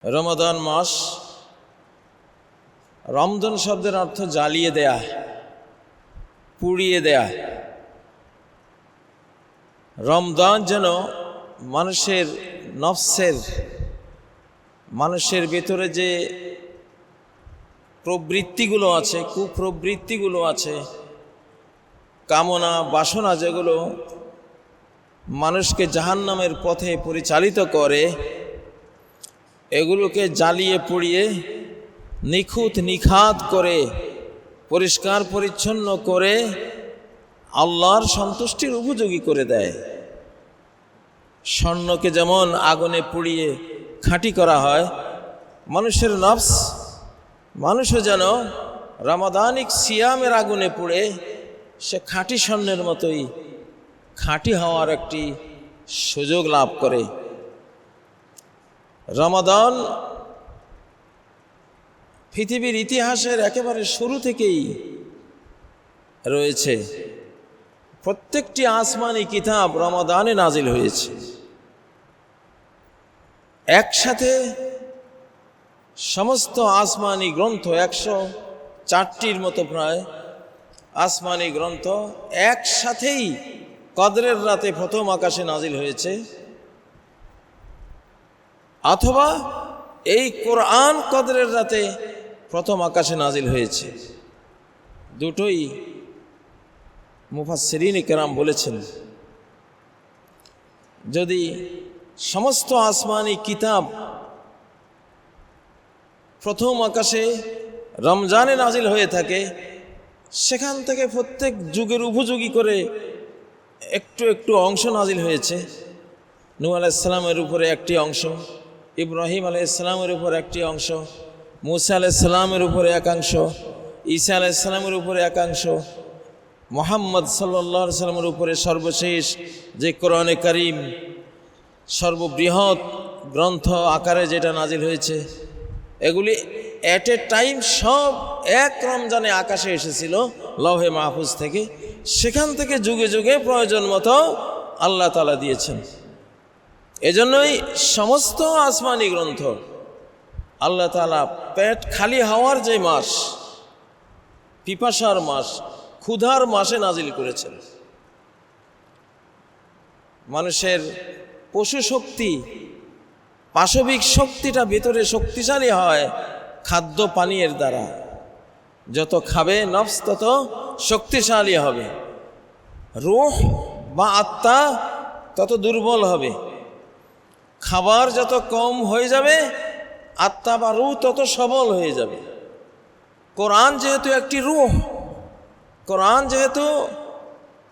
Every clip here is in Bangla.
রমাদান মাস, রমজান শব্দের অর্থ জ্বালিয়ে দেয়া, পুড়িয়ে দেয়া। রমজান যেন মানুষের নফসের, মানুষের ভেতরে যে প্রবৃত্তিগুলো আছে, কুপ্রবৃত্তিগুলো আছে, কামনা বাসনা যেগুলো মানুষকে জাহান্নামের পথে পরিচালিত করে, এগুলোকে জ্বালিয়ে পুড়িয়ে নিখুঁত নিখাত করে পরিষ্কার পরিচ্ছন্ন করে আল্লাহর সন্তুষ্টির উপযোগী করে দেয়। স্বর্ণকে যেমন আগুনে পুড়িয়ে খাঁটি করা হয়, মানুষের নফস, মানুষও যেন রমাদানিক সিয়ামের আগুনে পুড়ে সে খাঁটি স্বর্ণের মতোই খাঁটি হওয়ার একটি সুযোগ লাভ করে। রমাদান পৃথিবীর ইতিহাসের একেবারে শুরু থেকেই রয়েছে। প্রত্যেকটি আসমানি কিতাব রমাদানে নাজিল হয়েছে। একসাথে সমস্ত আসমানি গ্রন্থ, 104টির মতো প্রায় আসমানি গ্রন্থ একসাথেই কদরের রাতে প্রথম আকাশে নাজিল হয়েছে, অথবা এই কোরআন কদরের রাতে প্রথম আকাশে নাজিল হয়েছে। দুটোই মুফাসসিরিন কেরাম বলেছেন, যদি সমস্ত আসমানি কিতাব প্রথম আকাশে রমজানে নাজিল হয়ে থাকে, সেখান থেকে প্রত্যেক যুগের উপযোগী করে একটু একটু অংশ নাজিল হয়েছে। নূহ আলাইহিস সালামের উপরে একটি অংশ, ইব্রাহিম আলাইহিস সালামের উপর একটি অংশ, মুসা আলাইহিস সালামের উপরে একাংশ, ঈসা আলাইহিস সালামের উপরে একাংশ, মুহাম্মদ সাল্লাল্লাহু আলাইহি সাল্লামের উপরে সর্বশেষ যে কোরআনে কারীম সর্ববৃহৎ গ্রন্থ আকারে যেটা নাজিল হয়েছে, এগুলি অ্যাট এ টাইম সব এক রমজানে আকাশে এসেছিল লৌহে মাহফুজ থেকে। সেখান থেকে যুগে যুগে প্রয়োজন মতো আল্লাহ তাআলা দিয়েছেন। এজন্যই সমস্ত আসমানি গ্রন্থ আল্লাহ তাআলা পেট খালি হওয়ার যে মাস, পিপাসার মাস, ক্ষুধার মাসে নাজিল করেছেন। মানুষের পশু শক্তি, পাশবিক শক্তিটা ভেতরে শক্তিশালী হয় খাদ্য পানীয়ের দ্বারা। যত খাবে নফস তত শক্তিশালী হবে, রূহ বা আত্মা তত দুর্বল হবে। খাবার যত কম হয়ে যাবে, আত্মা বা রূহ তত সবল হয়ে যাবে। কোরআন যেহেতু একটি রূহ, কোরআন যেহেতু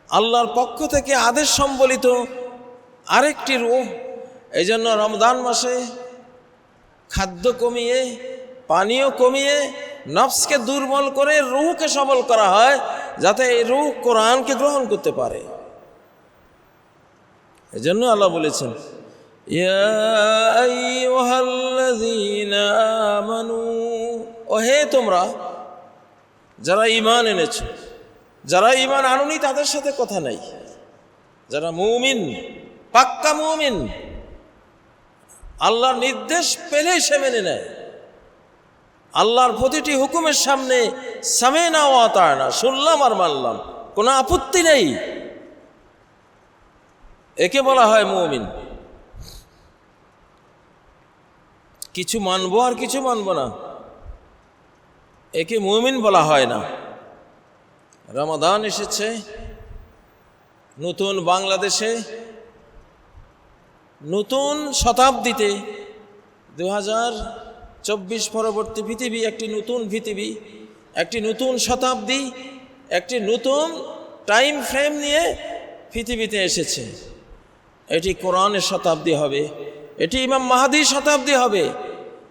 আল্লাহর পক্ষ থেকে আদেশ সম্বলিত আরেকটি রূহ, এই জন্য রমজান মাসে খাদ্য কমিয়ে, পানীয় কমিয়ে, নফসকে দুর্বল করে রূহকে সবল করা হয়, যাতে এই রূহ কোরআনকে গ্রহণ করতে পারে। এই জন্য আল্লাহ বলেছেন, ইয়া আইয়ুহাল্লাযীনা আমানু, ও হে তোমরা যারা ঈমান এনেছো। যারা ঈমান আনুনি তাদের সাথে কথা নাই। যারা মুমিন, পাক্কা মুমিন, আল্লাহর নির্দেশ পেলেই সে মেনে নেয়। আল্লাহর প্রতিটি হুকুমের সামনে সামি'না ওয়া আতা'না, শুনলাম আর মানলাম, কোনো আপত্তি নেই, একে বলা হয় মুমিন। কিছু মানবো আর কিছু মানবো না, একে মুমিন বলা হয় না। রমাদান এসেছে নতুন বাংলাদেশে, নতুন শতাব্দীতে, 2024 পরবর্তী পৃথিবী একটি নতুন পৃথিবী, একটি নতুন শতাব্দী, একটি নতুন টাইম ফ্রেম নিয়ে পৃথিবীতে এসেছে। এটি কোরআনের শতাব্দী হবে, এটি ইমাম মাহদীর শতাব্দী হবে,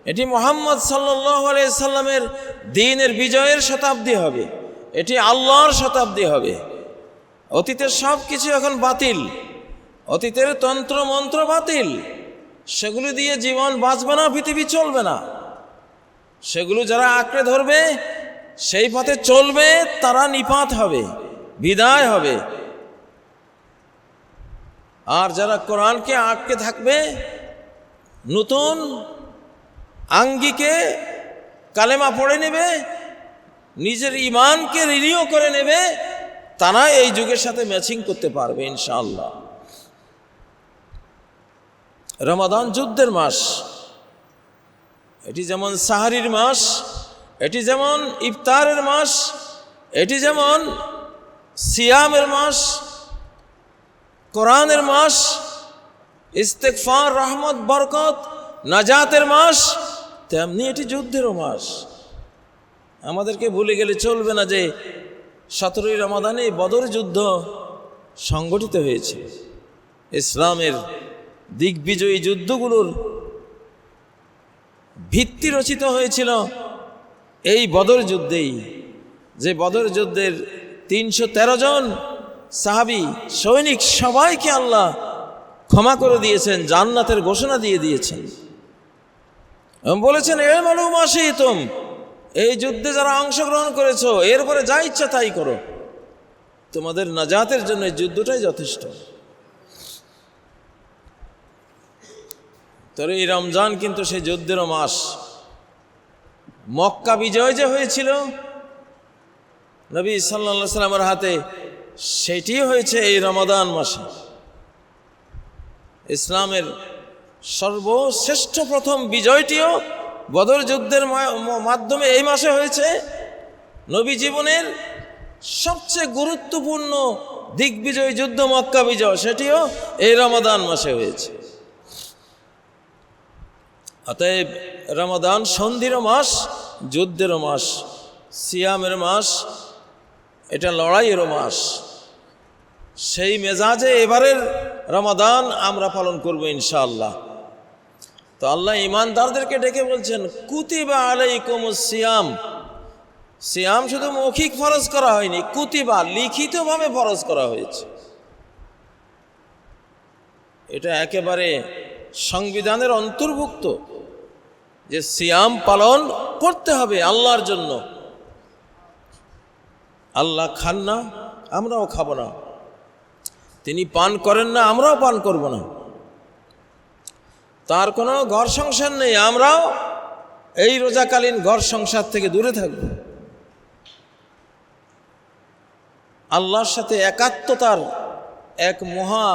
এটি মুহাম্মদ সাল্লাল্লাহু আলাইহি সাল্লামের দ্বীনের বিজয়ের শতাব্দী হবে, এটি আল্লাহর শতাব্দী হবে। অতীতের সব কিছু এখন বাতিল, অতীতের তন্ত্র মন্ত্র বাতিল, সেগুলো দিয়ে জীবন বাঁচবে না, পৃথিবী চলবে না। সেগুলো যারা আঁকড়ে ধরবে, সেই পথে চলবে, তারা নিপাত হবে, বিদায় হবে। আর যারা কোরআনকে আঁকড়ে থাকবে, নতুন আঙ্গিকে কালেমা পড়ে নেবে, নিজের ঈমানকে রিনিউ করে নেবে, তারা এই যুগের সাথে ম্যাচিং করতে পারবে ইনশাআল্লাহ। রমাদান যুদ্ধের মাস, এটি যেমন সাহারির মাস, এটি যেমন ইফতারের মাস, এটি যেমন সিয়ামের মাস, কোরআনের মাস, ইস্তেগফার, রহমত, বরকত, নাজাতের মাস, তেমনি এটি যুদ্ধেরও মাস। আমাদেরকে ভুলে গেলে চলবে না যে 17ই রমাদানে বদর যুদ্ধ সংগঠিত হয়েছে। ইসলামের দিগ্বিজয়ী যুদ্ধগুলোর ভিত্তি রচিত হয়েছিল এই বদর যুদ্ধেই, যে বদর যুদ্ধের 313 জন সাহাবী সৈনিক সবাইকে আল্লাহ ক্ষমা করে দিয়েছেন, জান্নাতের ঘোষণা দিয়ে দিয়েছেন এবং বলেছেন এ মালুম আসিতুম, এই যুদ্ধে যারা অংশগ্রহণ করেছো এরপরে যা ইচ্ছা তাই করো, তোমাদের নাজাতের জন্য এই যুদ্ধটাই যথেষ্ট। তবে এই রমজান কিন্তু সেই যুদ্ধেরও মাস। মক্কা বিজয় যে হয়েছিল নবী সাল্লাল্লাহু আলাইহি সাল্লামের হাতে, সেটি হয়েছে এই রমাদান মাসে। ইসলামের সর্বশ্রেষ্ঠ প্রথম বিজয়টিও বদর যুদ্ধের মাধ্যমে এই মাসে হয়েছে। নবী জীবনের সবচেয়ে গুরুত্বপূর্ণ দিগ্বিজয় যুদ্ধ মক্কা বিজয়, সেটিও এই রমাদান মাসে হয়েছে। অতএব রমাদান সন্ধিরও মাস, যুদ্ধেরও মাস, সিয়ামের মাস, এটা লড়াইয়েরও মাস। সেই মেজাজে এবারের রমাদান আমরা পালন করব ইনশাআল্লাহ। তো আল্লাহ ঈমানদারদেরকে ডেকে বলছেন কুতিবা আলাইকুমুস সিয়াম। সিয়াম শুধু মৌখিক ফরজ করা হয়নি, কুতিবা লিখিতভাবে ফরজ করা হয়েছে। এটা একেবারে সংবিধানের অন্তর্ভুক্ত যে সিয়াম পালন করতে হবে আল্লাহর জন্য। আল্লাহ খান না, আমরাও খাবো না। তিনি পান করেন না, আমরাও পান করব না। তার কোনো ঘর সংসার নেই, আমরাও এই রোজাকালীন ঘর সংসার থেকে দূরে থাকব। আল্লাহর সাথে একাত্মতার এক মহা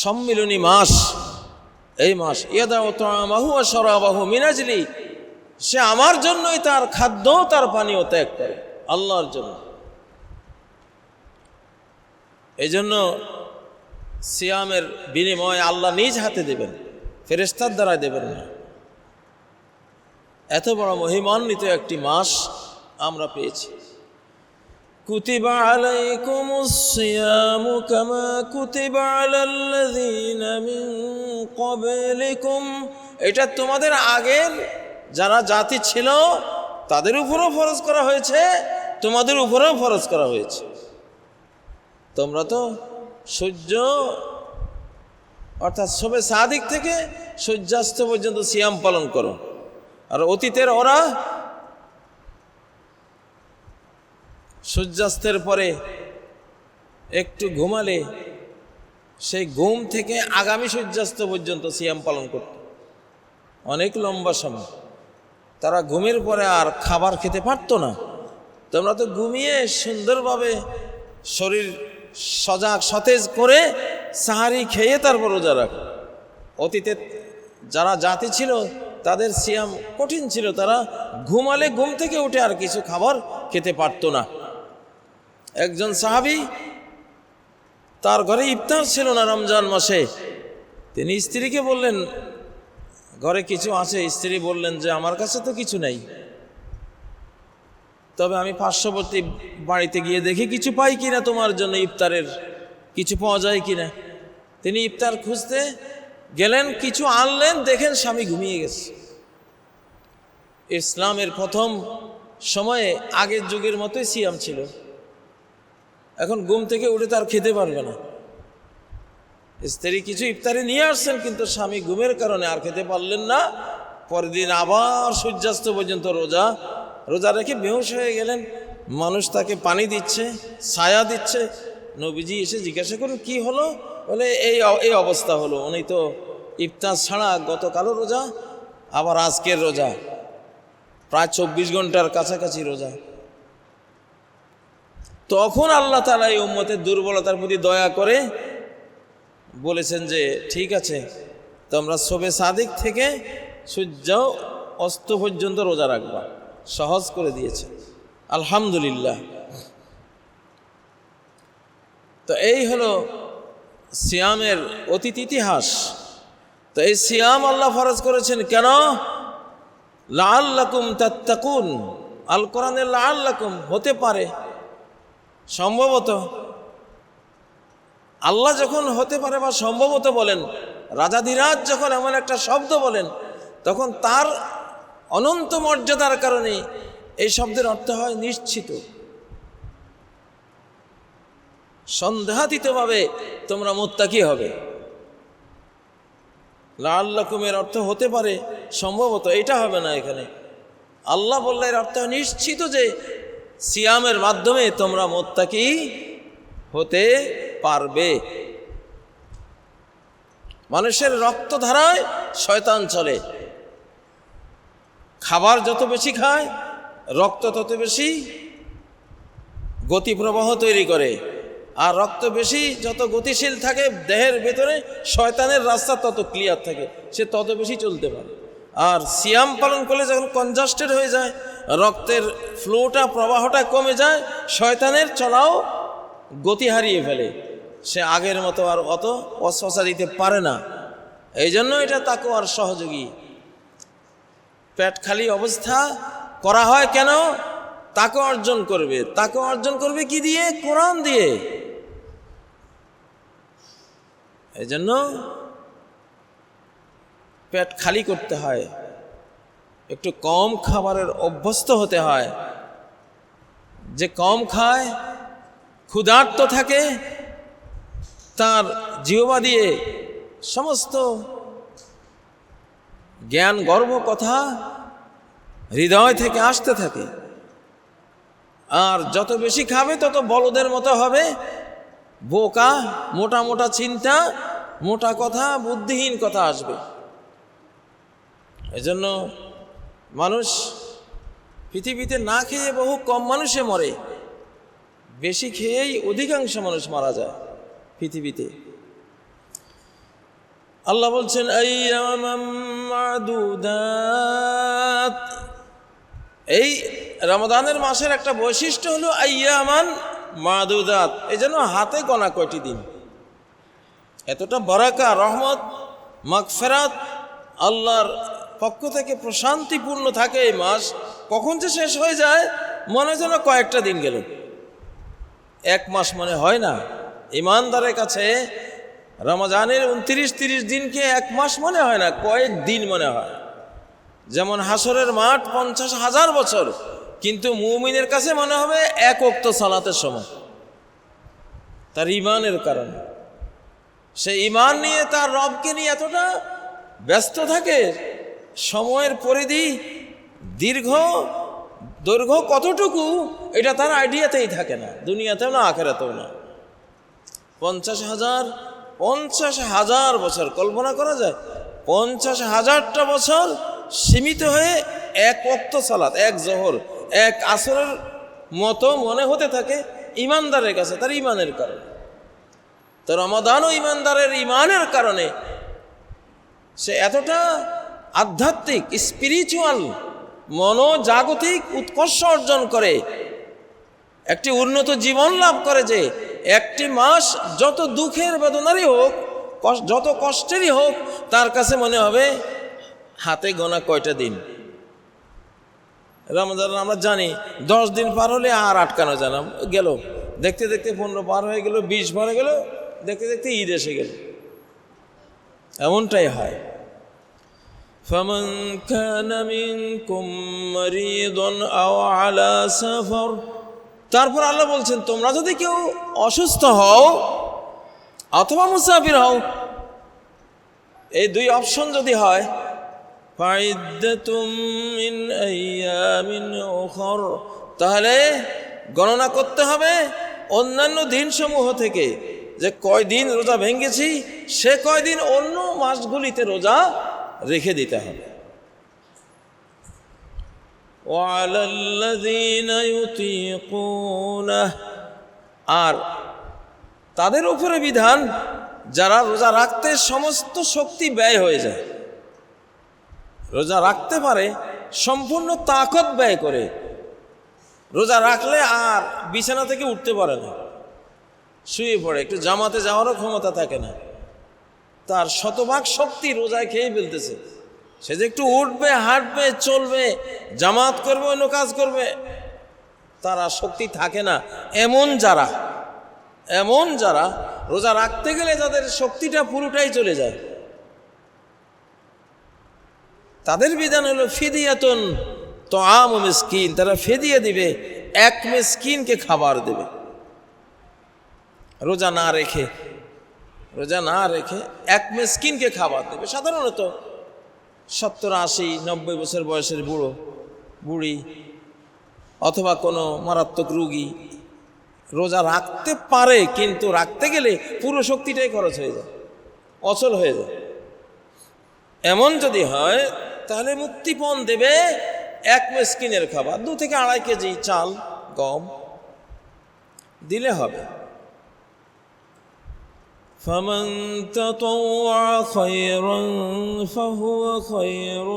সম্মিলনী মাস এই মাস। ইয়াদাউ তাআমাহু ওয়া শারাবাহু মিন আজলি, সে আমার জন্যই তার খাদ্য তার পানীয় ত্যাগ করে, আল্লাহর জন্য। এই জন্য সিয়ামের বিনিময়ে আল্লাহ নিজ হাতে দেবেন, ফেরেশতার দ্বারা দেবেন না। এত বড় মহিমান্বিত একটি মাস আমরা পেয়েছি। কুতিবা আলাইকুমুস সিয়ামু কামা কুতিবা আলাল্লাযীনা মিন ক্বাবলিকুম, এটা তোমাদের আগের যারা জাতি ছিল তাদের উপরও ফরজ করা হয়েছে, তোমাদের উপরেও ফরজ করা হয়েছে। তোমরা তো সূর্য অর্থাৎ শবে সাদিক থেকে সূর্যাস্ত পর্যন্ত সিয়াম পালন করো, আর অতীতের ওরা সূর্যাস্তের পরে একটু ঘুমালে সেই ঘুম থেকে আগামী সূর্যাস্ত পর্যন্ত সিয়াম পালন করত, অনেক লম্বা সময়। তারা ঘুমের পরে আর খাবার খেতে পারতো না। তোমরা তো ঘুমিয়ে সুন্দরভাবে শরীর সজাগ সতেজ করে সাহারি খেয়ে তারপর রোজা রাখো। অতীতে যারা জাতি ছিল তাদের সিয়াম কঠিন ছিল, তারা ঘুমালে ঘুম থেকে উঠে আর কিছু খাবার খেতে পারতো না। একজন সাহাবী, তার ঘরে ইফতার ছিল না রমজান মাসে। তিনি স্ত্রীকে বললেন ঘরে কিছু আছে। স্ত্রী বললেন যে আমার কাছে তো কিছু নেই, তবে আমি পার্শ্ববর্তী বাড়িতে গিয়ে দেখি কিছু পাই কিনা, তোমার জন্য ইফতারের কিছু পাওয়া যায় কিনা। তিনি ইফতার খুঁজতে গেলেন, কিছু আনলেন, দেখেন স্বামী ঘুমিয়ে গেছে। ইসলামের প্রথম সময়ে আগের যুগের মতোই সিয়াম ছিল। এখন ঘুম থেকে উঠে তার খেতে পারবে না। স্ত্রী কিছু ইফতারি নিয়ে আসছেন, কিন্তু স্বামী ঘুমের কারণে আর খেতে পারলেন না। পরের দিন আবার সূর্যাস্ত পর্যন্ত রোজা রেখে বেহুশ হয়ে গেলেন। মানুষ তাকে পানি দিচ্ছে, ছায়া দিচ্ছে। নবীজি এসে জিজ্ঞাসা করুন কি হলো? বলে এই অবস্থা হলো, উনি তো ইফতার ছাড়া গতকালও রোজা, আবার আজকের রোজা প্রায় 24 ঘন্টার কাছাকাছি রোজা। তখন আল্লাহ তাআলা এই উম্মতের দুর্বলতার প্রতি দয়া করে বলেছেন যে ঠিক আছে, তোমরা শবে সাদিক থেকে সূর্য অস্ত পর্যন্ত রোজা রাখবা, সহজ করে দিয়েছে। আলহামদুলিল্লাহ। তো এই হলো সিয়ামের অতীত ইতিহাস। তো এই সিয়াম আল্লাহ ফরজ করেছেন কেন? লাআল্লাকুম তাত্তাকুন। আল কোরআনে লাআল্লাকুম হতে পারে, সম্ভবত। আল্লাহ যখন হতে পারে বা সম্ভবত বলেন, রাজাধিরাজ যখন এমন একটা শব্দ বলেন, তখন তার অনন্ত মর্যাদার কারণে এই শব্দের অর্থ হয় নিশ্চিত, সন্দেহাতীতভাবে তোমরা মুত্তাকি হবে। লাআল্লাকুমের অর্থ হতে পারে, সম্ভবত, এটা হবে না। এখানে আল্লাহ বললে এর অর্থ নিশ্চিত যে সিয়ামের মাধ্যমে তোমরা মুত্তাকি হতে পারবে। মানুষের রক্তধারায় শয়তান চলে। খাবার যত বেশি খায়, রক্ত তত বেশি গতি প্রবাহ তৈরি করে, আর রক্ত বেশি যত গতিশীল থাকে দেহের ভেতরে, শয়তানের রাস্তা তত ক্লিয়ার থাকে, সে তত বেশি চলতে পারে। আর সিয়াম পালন করলে যখন কনজাস্টেড হয়ে যায়, রক্তের ফ্লোটা, প্রবাহটা কমে যায়, শয়তানের চলাও গতি হারিয়ে ফেলে, সে আগের মতো আর অত অস্বসা দিতে পারে না। এই জন্য এটা তাকওয়ার সহযোগী। পেট খালি অবস্থা করা হয় কেন? তাকওয়া অর্জন করবে। তাকওয়া অর্জন করবে কি দিয়ে? কোরআন দিয়ে। এই জন্য পেট খালি করতে হয়, একটু কম খাবারের অভ্যস্ত হতে হয়। যে কম খায়, ক্ষুধার্ত থাকে, তার জিহ্বা দিয়ে সমস্ত জ্ঞান গর্ব কথা হৃদয় থেকে আসতে থাকে। আর যত বেশি খাবে তত বলদের মতো হবে, বোকা, মোটা মোটা চিন্তা, মোটা কথা, বুদ্ধিহীন কথা আসবে। এজন্য মানুষ পৃথিবীতে না খেয়ে বহু কম মানুষে মরে, বেশি খেয়েই অধিকাংশ মানুষ মারা যায় পৃথিবীতে। আল্লাহ বলছেন আইয়ামাম মাদুদাত। এই রমজানের মাসের একটা বৈশিষ্ট্য হলো আইয়ামান মাদুদাত। এই জন্য হাতে গোনা কয়টি দিন। এতটা বারাকা, রহমত, মাগফিরাত, আল্লাহর পক্ষ থেকে প্রশান্তিপূর্ণ থাকে এই মাস। কখন যে শেষ হয়ে যায় মনে যেন কয়েকটা দিন গেল, এক মাস মনে হয় না। ইমানদারের কাছে রমজানের 29-30 দিনকে এক মাস মনে হয় না, কয়েক দিন মনে হয়। যেমন হাসরের মাঠ 50,000 বছর, কিন্তু মুমিনের কাছে মনে হবে এক ওয়াক্ত সালাতের সময়। তার ইমানের কারণে সে ইমান নিয়ে, তার রবকে নিয়ে এতটা ব্যস্ত থাকে, সময়ের পরিধি দৈর্ঘ্য কতটুকু এটা তার আইডিয়াতেই থাকে না, দুনিয়াতেও না আখিরাতেও না। 50,000 বছর কল্পনা করা যায়? 50,000টা বছর সীমিত হয়ে এক ওয়াক্ত সালাত, এক জোহর, এক আসরের মতো মনে হতে থাকে ইমানদারের কাছে, তার ইমানের কারণে। তো রমাদানও ইমানদারের ইমানের কারণে সে এতটা আধ্যাত্মিক, স্পিরিচুয়াল, মনোজাগতিক উৎকর্ষ অর্জন করে, একটি উন্নত জীবন লাভ করে, যে একটি মাস যত দুঃখের বেদনারই হোক, যত কষ্টেরই হোক, তার কাছে মনে হবে হাতে গোনা কয়টা দিন। রমজান আমরা জানি 10 দিন পার হলে আর আটকানো যায় না, গেল দেখতে দেখতে 15 পার হয়ে গেল, 20 পার হয়ে গেল, দেখতে দেখতে ঈদ এসে গেল। এমনটাই হয়। ফামান কানা মিনকুম মারিদান আও আলা সাফার। তারপর আল্লাহ বলছেন, তোমরা যদি কেউ অসুস্থ হও অথবা মুসাফির হও, এই দুই অপশন যদি হয়, ফাইদ্দাতুম মিন আইয়ামিন উখর, তাহলে গণনা করতে হবে অন্যান্য দিনসমূহ থেকে, যে কয়দিন রোজা ভেঙেছি সে কয়দিন অন্য মাসগুলিতে রোজা রেখে দিতে হবে। وعلى الذين يطيقونه, আর তাদের উপরে বিধান যারা রোজা রাখতে সমস্ত শক্তি ব্যয় হয়ে যায়, রোজা রাখতে পারে সম্পূর্ণ তাকত ব্যয় করে, রোজা রাখলে আর বিছানা থেকে উঠতে পারে না, শুয়ে পড়ে, একটু জামাতে যাওয়ারও ক্ষমতা থাকে না, তার শতভাগ শক্তি রোজায় খেয়ে ফেলতেছে, সে যে একটু উঠবে, হাঁটবে, চলবে, জামাত করবে, অন্য কাজ করবে, তার আর শক্তি থাকে না। এমন যারা রোজা রাখতে গেলে তাদের শক্তিটা পুরোটাই চলে যায়, তাদের বিধান হলো ফিদিয়াতুন তাআমু মিসকিন, তারা ফিদিয়া দিবে, এক মিসকিনকে খাবার দেবে। রোজা না রেখে এক মিসকিনকে খাবার দেবে। সাধারণত 70, 80, 90 বছর বয়সের বুড়ি অথবা কোনো মারাত্মক রোগী রোজা রাখতে পারে, কিন্তু রাখতে গেলে পুরো শক্তিটাই খরচ হয়ে যায়, অচল হয়ে যায়। এমন যদি হয় তাহলে মুক্তিপণ দেবে এক মিসকিনের খাবার, 2 থেকে 2.5 কেজি চাল, গম দিলে হবে। فمن تطوع خيرا فهو خير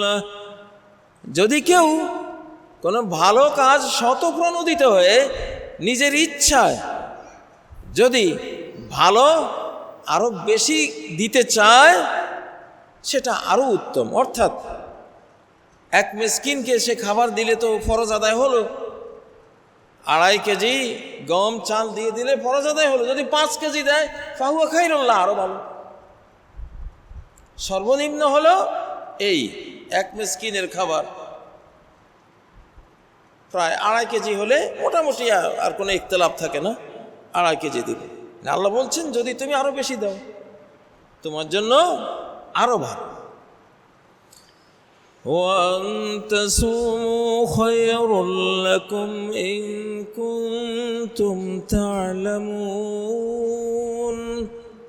له, যদি কেউ কোনো ভালো কাজ স্বতঃপ্রণোদিত হয়ে নিজের ইচ্ছায় যদি ভালো আরো বেশি দিতে চায় সেটা আরো উত্তম। অর্থাৎ এক মিসকিনকে সে খাবার দিলে তো ফরজ আদায় হলো, 2.5 কেজি গম চাল দিয়ে দিলে ফরজ আদায় হলো। যদি 5 কেজি দেয় ফাহুয়া খাইরুল্লাহ, আরো ভালো। সর্বনিম্ন হলো এই এক মিসকিনের খাবার প্রায় 2.5 কেজি হলে মোটামুটি আর কোনো ইখতিলাফ থাকে না, 2.5 কেজি দিবে। আল্লাহ বলছেন যদি তুমি আরো বেশি দাও তোমার জন্য আরো ভালো। وَأَن تَصُومُوا خَيْرٌ لَكُمْ إِن كُنتُمْ تَعْلَمُونَ,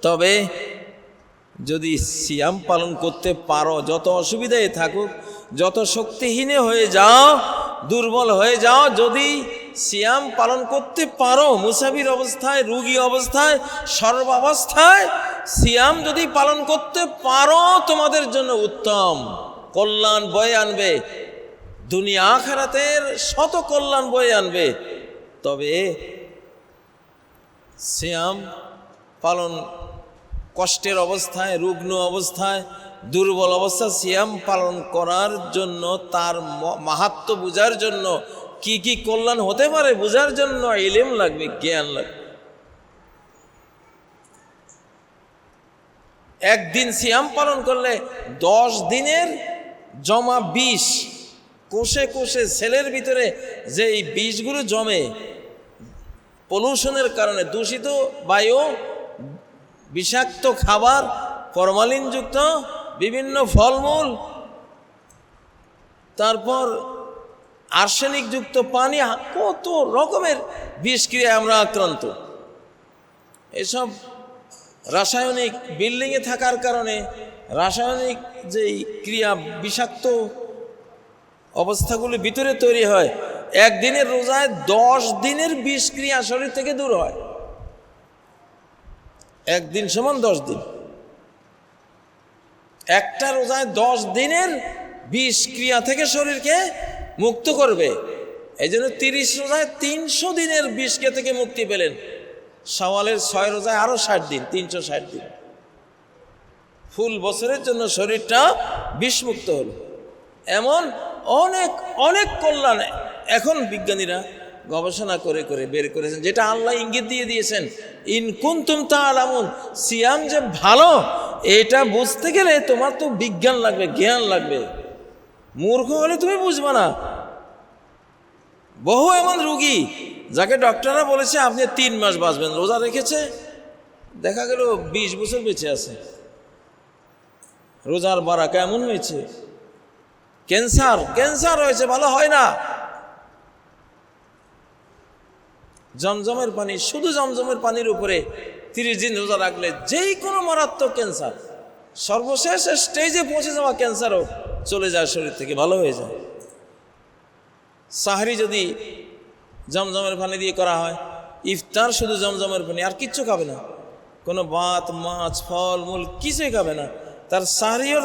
তবে যদি সিয়াম পালন করতে পারো, যত অসুবিধায় থাকুক, যত শক্তিহীন হয়ে যাও, দুর্বল হয়ে যাও, যদি সিয়াম পালন করতে পারো, মুসাফির অবস্থায়, রোগী অবস্থায়, সর্বাবস্থায় সিয়াম যদি পালন করতে পারো তোমাদের জন্য উত্তম, কল্যাণ বয়ে আনবে, দুনিয়া আখিরাতের শত কল্যাণ বয়ে আনবে। তবে সিয়াম পালন কষ্টের অবস্থায়, রুগ্ন অবস্থায়, দুর্বল অবস্থায় সিয়াম পালন করার জন্য, তার মাহাত্ম্য বোঝার জন্য, কি কি কল্যাণ হতে পারে বোঝার জন্য ইলম লাগবে, জ্ঞান লাগবে। একদিন সিয়াম পালন করলে 10 দিনের জমা বিষ, কোষে কোষে সেলের ভিতরে যে এই বিষগুলো জমে পলিউশনের কারণে, দূষিত বায়ু, বিষাক্ত খাবার, ফরমালিনযুক্ত বিভিন্ন ফলমূল, তারপর আর্সেনিকযুক্ত পানি, কত রকমের বিষক্রিয়ায় আমরা আক্রান্ত। এসব রাসায়নিক বিল্ডিংয়ে থাকার কারণে রাসায়নিক যেই ক্রিয়া, বিষাক্ত অবস্থাগুলি ভিতরে তৈরি হয়, একদিনের রোজায় 10 দিনের বিষক্রিয়া শরীর থেকে দূর হয়। একদিন সমান 10 দিন, একটা রোজায় 10 দিনের বিষক্রিয়া থেকে শরীরকে মুক্ত করবে। এই জন্য 30 রোজায় 300 দিনের বিষক্রিয়া থেকে মুক্তি পেলেন। শাওয়ালের 6 রোজায় আরো 60 দিন, 360 দিন, ফুল বছরের জন্য শরীরটা বিষমুক্ত হল। এমন অনেক অনেক কল্যাণ এখন বিজ্ঞানীরা গবেষণা করে করে বের করেছেন, যেটা আল্লাহ ইঙ্গিত দিয়ে দিয়েছেন, ইন কুনতুম তাআলামুন, সিয়াম যে ভালো এটা বুঝতে গেলে তোমার তো বিজ্ঞান লাগবে, জ্ঞান লাগবে। মূর্খ হলে তুমি বুঝবে না। বহু এমন রোগী যাকে ডক্টররা বলেছে আপনি 3 মাস বাঁচবেন, রোজা রেখেছে, দেখা গেল 20 বছর বেঁচে আছে। রোজার বারাকা এমন হয়েছে। ক্যান্সার হয়েছে, ভালো হয় না। জমজমের পানি, শুধু জমজমের পানির উপরে 30 দিন রোজা রাখলে যেই কোনো মারাত্মক ক্যান্সার, সর্বশেষ স্টেজে পৌঁছে যাওয়া ক্যান্সারও চলে যায় শরীর থেকে, ভালো হয়ে যায়। সাহরি যদি জমজমের পানি দিয়ে করা হয়, ইফতার শুধু জমজমের পানি, আর কিচ্ছু খাবে না, কোনো ভাত মাছ ফল মূল কিছুই খাবে না। তার সাহরিও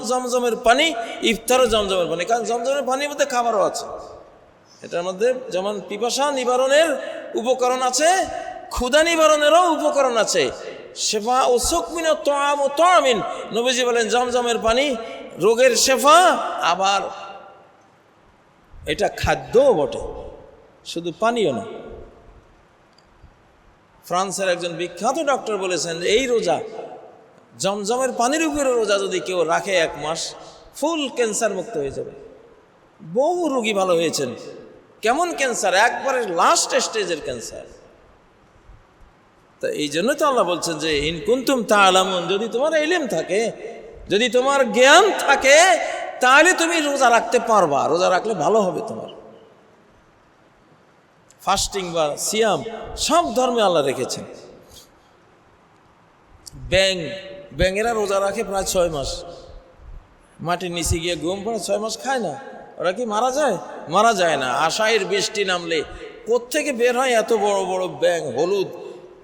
জমজমের পানি, ইফতারও জমজমের পানি, কারণ জমজমের পানির মধ্যে খাবারও আছে। এটার মধ্যে যেমন পিপাসা নিবারণের উপকরণ আছে, ক্ষুধা নিবারণেরও উপকরণ আছে। শেফা ও সুকমিন ও তোয়াম ও তোয়ামিন, নবীজি বলেন জমজমের পানি রোগের শেফা, আবার এটা খাদ্যও বটে, শুধু পানিও না। ফ্রান্সের একজন বিখ্যাত ডক্টর বলেছেন যে এই রোজা, জমজমের পানির উপরে রোজা যদি কেউ রাখে 1 মাস, ফুল ক্যান্সার মুক্ত হয়ে যাবে। বহু রোগী ভালো হয়েছেন। কেমন ক্যান্সার? একবারে লাস্ট স্টেজের ক্যান্সার। তা এই জন্য তো আল্লাহ বলছেন যে ইন কুনতুম তা'লামুন, যদি তোমার ইলম থাকে, যদি তোমার জ্ঞান থাকে, তাহলে তুমি রোজা রাখতে পারবা। রোজা রাখলে ভালো হবে তোমার। ফাস্টিং বা সিয়াম সব ধর্মে আল্লাহ রেখেছেন। ব্যাঙেরা রোজা রাখে প্রায় 6 মাস, মাটির নিচে গিয়ে ঘুম পড়ে, 6 মাস খায় না। ওরা কি মারা যায়? মারা যায় না। আষাঢ়ের বৃষ্টি নামলে কোত্থেকে বের হয় এত বড় বড় ব্যাঙ, হলুদ,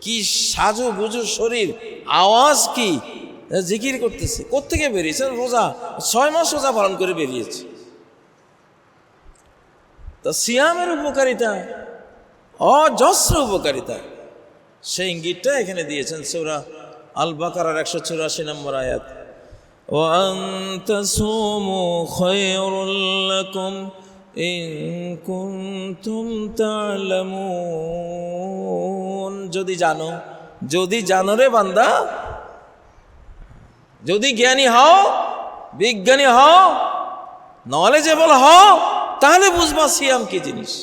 কি সাজু গুজু শরীর, আওয়াজ কি, জিকির করতেছে। কোত্থেকে বেরিয়েছে? রোজা 6 মাস রোজা পালন করে বেরিয়েছে। তা সিয়ামের উপকারিতা অজস্র উপকারিতা, সেই ইঙ্গিতটা এখানে দিয়েছেন সূরা আল বাকারার 184 নম্বর আয়াত। وَأَن تَصُومُوا خَيْرٌ لَكُمْ إِن كُنتُمْ تَعْلَمُونَ। যদি জানো রে বান্দা, যদি জ্ঞানী হও, বিজ্ঞানী হও, নলেজেবল হও, তাহলে বুঝবা সিয়াম কি জিনিস।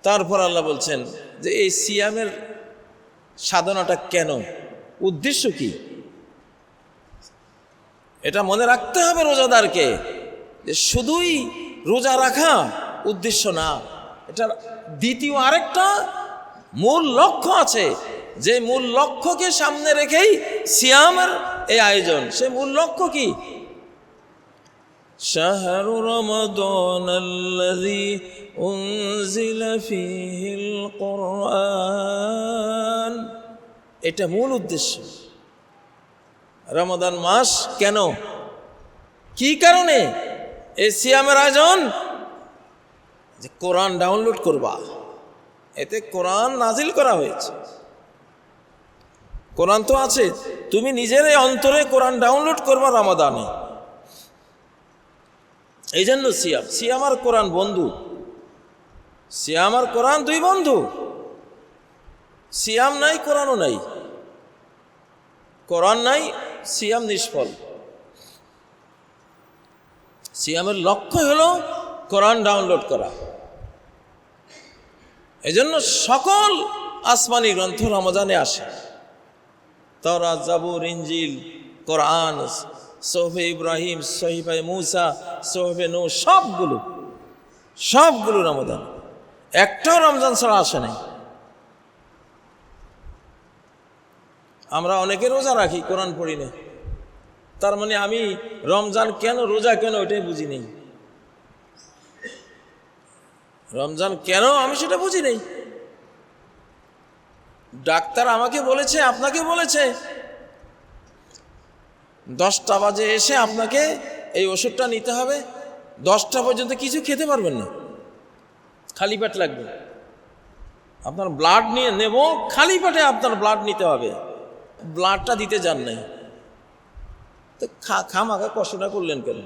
তারপর আল্লাহ বলছেন যে এই সিয়ামের সাধনাটা কেন, উদ্দেশ্য কি, এটা মনে রাখতে হবে রোজাদারকে, যে শুধুই রোজা রাখা উদ্দেশ্য না, এটার দ্বিতীয় আরেকটা মূল লক্ষ্য আছে। যে মূল লক্ষ্যকে সামনে রেখেই সিয়ামের এই আয়োজন। সে মূল লক্ষ্য কি? শাহরু রমাদানাল্লাযী উনজিলা ফীহিল কুরআন, এটা মূল উদ্দেশ্য। রমাদান মাস কেন, কি কারণে এই সিয়ামের আয়োজন? যে কোরআন ডাউনলোড করবা, এতে কোরআন নাজিল করা হয়েছে। কোরআন তো আছে, তুমি নিজের অন্তরে কোরআন ডাউনলোড করবা রমাদানে। এই জন্য সিয়াম আর কোরআন বন্ধু। সিয়াম আর কোরআন 2 বন্ধু। সিয়াম নাই, কোরআনও নাই। কোরআন নাই, সিয়াম নিষ্ফল। সিয়ামের লক্ষ্য হলো কোরআন ডাউনলোড করা। এজন্য সকল আসমানি গ্রন্থ রমজানে আসে। তাওরাত, জাবুর, ইনজিল, কোরআন, সহিফে ইব্রাহিম, সহিফে মুসা, সহিফে নূহ, সবগুলো রমজান। একটাও রমজান ছাড়া আসে নাই। আমরা অনেকে রোজা রাখি, কোরআন পড়ি না। তার মানে আমি রমজান কেন, রোজা কেন, ওইটাই বুঝি নেই। রমজান কেন আমি সেটা বুঝি নেই। ডাক্তার আমাকে বলেছে, আপনাকে বলেছে 10টা বাজে এসে আপনাকে এই ওষুধটা নিতে হবে, 10টা পর্যন্ত কিছু খেতে পারবেন না, খালি পেট লাগবে। আপনার ব্লাড নিয়ে নেব, খালি পেটে আপনার ব্লাড নিতে হবে। ব্লাডটা দিতে যান নাই, তো খামাখা কষ্টটা করলেন কেন?